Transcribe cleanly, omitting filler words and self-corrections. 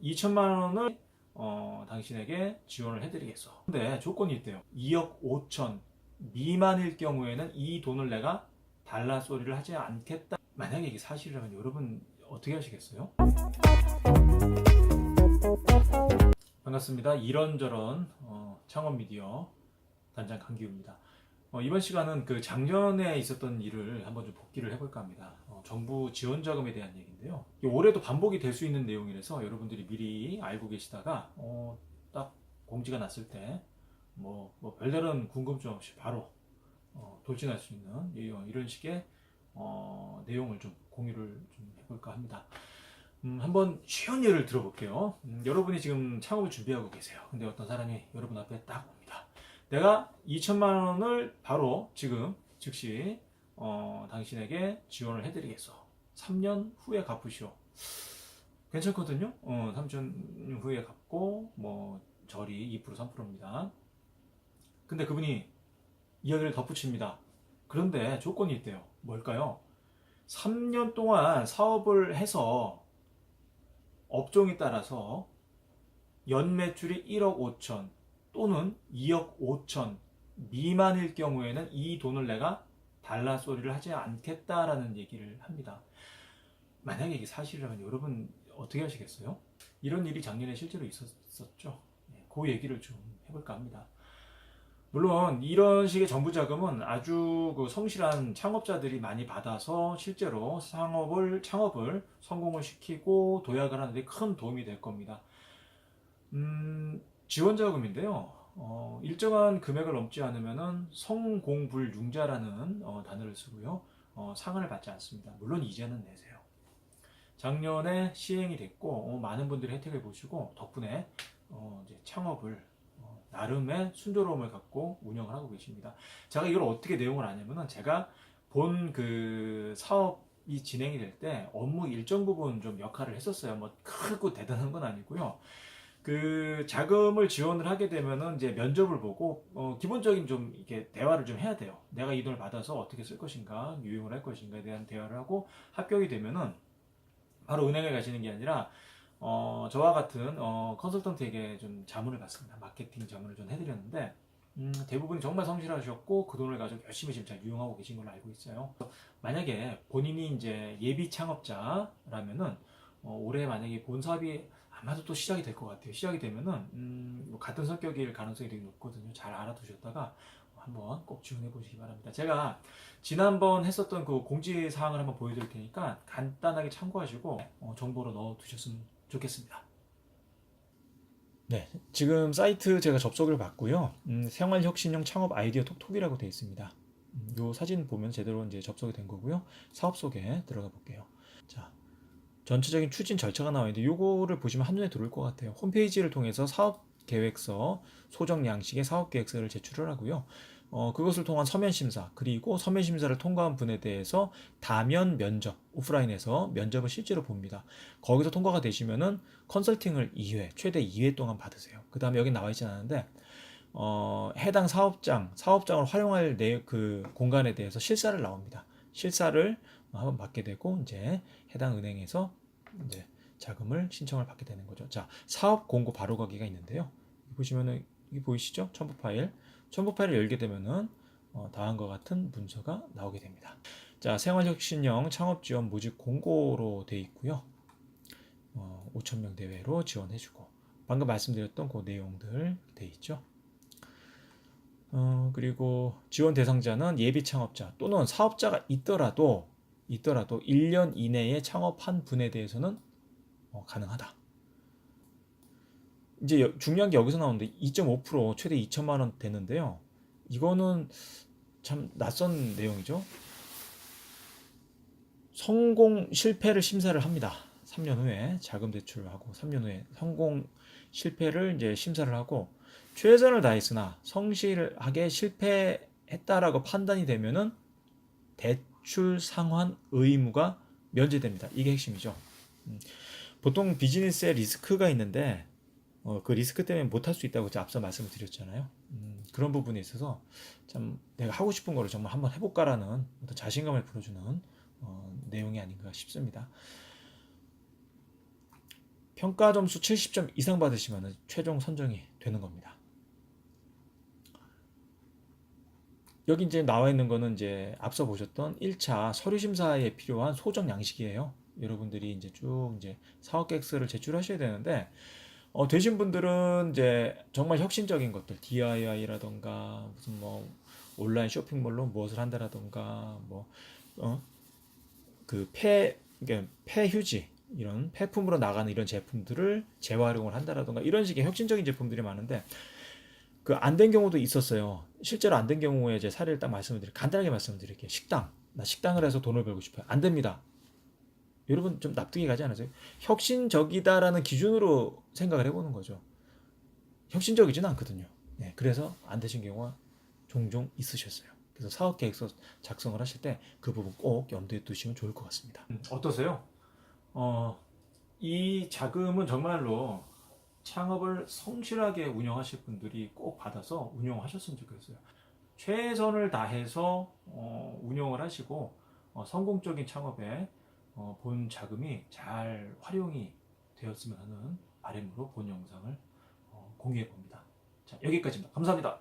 2천만 원을 당신에게 지원을 해드리겠어. 근데 조건이 있대요. 2억 5천 미만일 경우에는 이 돈을 내가 달라 소리를 하지 않겠다. 만약에 이게 사실이라면 여러분 어떻게 하시겠어요? 반갑습니다. 이런저런 창업 미디어 단장 강기우입니다. 이번 시간은 그 작년에 있었던 일을 한번 좀 복기를 해볼까 합니다. 정부 지원 자금에 대한 얘기인데요. 올해도 반복이 될 수 있는 내용이라서 여러분들이 미리 알고 계시다가 딱 공지가 났을 때 뭐 별다른 궁금증 없이 바로 돌진할 수 있는 이런 식의 내용을 좀 공유를 좀 해볼까 합니다. 한번 쉬운 예를 들어볼게요. 여러분이 지금 창업을 준비하고 계세요. 근데 어떤 사람이 여러분 앞에 딱 옵니다. 내가 2천만 원을 바로 지금 즉시 당신에게 지원을 해드리겠어. 3년 후에 갚으시오. 괜찮거든요. 3년 후에 갚고 뭐 절이 2% 3%입니다. 근데 그분이 이야기를 덧붙입니다. 그런데 조건이 있대요. 뭘까요? 3년 동안 사업을 해서 업종에 따라서 연 매출이 1억 5천 또는 2억 5천 미만일 경우에는 이 돈을 내가 달라 소리를 하지 않겠다라는 얘기를 합니다. 만약에 이게 사실이라면 여러분 어떻게 하시겠어요? 이런 일이 작년에 실제로 있었죠. 그 얘기를 좀 해볼까 합니다. 물론 이런 식의 정부 자금은 아주 그 성실한 창업자들이 많이 받아서 실제로 창업을 성공을 시키고 도약을 하는데 큰 도움이 될 겁니다. 지원 자금인데요. 일정한 금액을 넘지 않으면은 성공불융자라는 단어를 쓰고요. 상한을 받지 않습니다. 물론 이자는 내세요. 작년에 시행이 됐고 많은 분들이 혜택을 보시고 덕분에 이제 창업을 나름의 순조로움을 갖고 운영을 하고 계십니다. 제가 이걸 어떻게 내용을 아냐면은 제가 본 그 사업이 진행이 될 때 업무 일정 부분 좀 역할을 했었어요. 뭐 크고 대단한 건 아니고요. 그 자금을 지원을 하게 되면은 이제 면접을 보고 기본적인 좀 이렇게 대화를 좀 해야 돼요. 내가 이 돈을 받아서 어떻게 쓸 것인가, 유용을 할 것인가에 대한 대화를 하고 합격이 되면은 바로 은행에 가시는 게 아니라 저와 같은 컨설턴트에게 좀 자문을 받습니다. 마케팅 자문을 좀 해드렸는데 대부분이 정말 성실하셨고 그 돈을 가지고 열심히 지금 잘 유용하고 계신 걸로 알고 있어요. 만약에 본인이 이제 예비 창업자라면은 올해 만약에 본 사업이 아마도 또 시작이 될 것 같아요. 시작이 되면은 뭐 같은 성격일 가능성이 되게 높거든요. 잘 알아두셨다가 한번 꼭 지원해 보시기 바랍니다. 제가 지난번 했었던 그 공지 사항을 한번 보여드릴 테니까 간단하게 참고하시고 정보로 넣어 두셨으면 좋겠습니다. 네, 지금 사이트 제가 접속을 받고요. 생활혁신형 창업 아이디어 톡톡이라고 되어 있습니다. 요 사진 보면 제대로 이제 접속이 된 거고요. 사업 속에 들어가 볼게요. 자, 전체적인 추진 절차가 나와 있는데 요거를 보시면 한눈에 들어올 것 같아요. 홈페이지를 통해서 사업 계획서, 소정 양식의 사업 계획서를 제출을 하고요. 그것을 통한 서면 심사, 그리고 서면 심사를 통과한 분에 대해서 다면 면접, 오프라인에서 면접을 실제로 봅니다. 거기서 통과가 되시면은 컨설팅을 2회, 최대 2회 동안 받으세요. 그 다음에 여기 나와 있진 않은데, 해당 사업장을 활용할 그 공간에 대해서 실사를 나옵니다. 실사를 한번 받게 되고, 이제 해당 은행에서 이제 자금을 신청을 받게 되는 거죠. 자, 사업 공고 바로 가기가 있는데요. 보시면은 여기 보이시죠? 첨부 파일을 열게 되면은 다음과 같은 문서가 나오게 됩니다. 자, 생활혁신형 창업지원 모집 공고로 되어 있고요. 5,000명 대회로 지원해주고 방금 말씀드렸던 그 내용들 되어 있죠. 그리고 지원 대상자는 예비 창업자 또는 사업자가 있더라도 1년 이내에 창업한 분에 대해서는 가능하다. 이제 중요한 게 여기서 나오는데 2.5% 최대 2천만 원 되는데요. 이거는 참 낯선 내용이죠. 성공 실패를 심사를 합니다. 3년 후에 자금 대출을 하고 3년 후에 성공 실패를 이제 심사를 하고 최선을 다했으나 성실하게 실패했다라고 판단이 되면은 대출 상환 의무가 면제됩니다. 이게 핵심이죠. 보통 비즈니스에 리스크가 있는데 그 리스크 때문에 못할 수 있다고 제가 앞서 말씀을 드렸잖아요. 그런 부분에 있어서 참 내가 하고 싶은 거를 정말 한번 해볼까라는 어떤 자신감을 불어주는 내용이 아닌가 싶습니다. 평가 점수 70점 이상 받으시면 최종 선정이 되는 겁니다. 여기 이제 나와 있는 거는 이제 앞서 보셨던 1차 서류 심사에 필요한 소정 양식이에요. 여러분들이 이제 쭉 이제 사업 계획서를 제출하셔야 되는데, 되신 분들은 이제 정말 혁신적인 것들, DIY라던가 무슨 뭐 온라인 쇼핑몰로 무엇을 한다라던가 뭐 그 폐휴지 이런 폐품으로 나가는 이런 제품들을 재활용을 한다라던가 이런 식의 혁신적인 제품들이 많은데, 그 안 된 경우도 있었어요. 실제로 안 된 경우에 제 사례를 딱 간단하게 말씀드릴게요. 나 식당을 해서 돈을 벌고 싶어요. 안 됩니다. 여러분 좀 납득이 가지 않으세요? 혁신적이다라는 기준으로 생각을 해보는 거죠. 혁신적이지는 않거든요. 네, 그래서 안 되신 경우가 종종 있으셨어요. 그래서 사업계획서 작성을 하실 때 그 부분 꼭 염두에 두시면 좋을 것 같습니다. 어떠세요? 이 자금은 정말로 창업을 성실하게 운영하실 분들이 꼭 받아서 운영하셨으면 좋겠어요. 최선을 다해서 운영을 하시고 성공적인 창업에 본 자금이 잘 활용이 되었으면 하는 바람으로 본 영상을 공유해 봅니다. 자, 여기까지입니다. 감사합니다.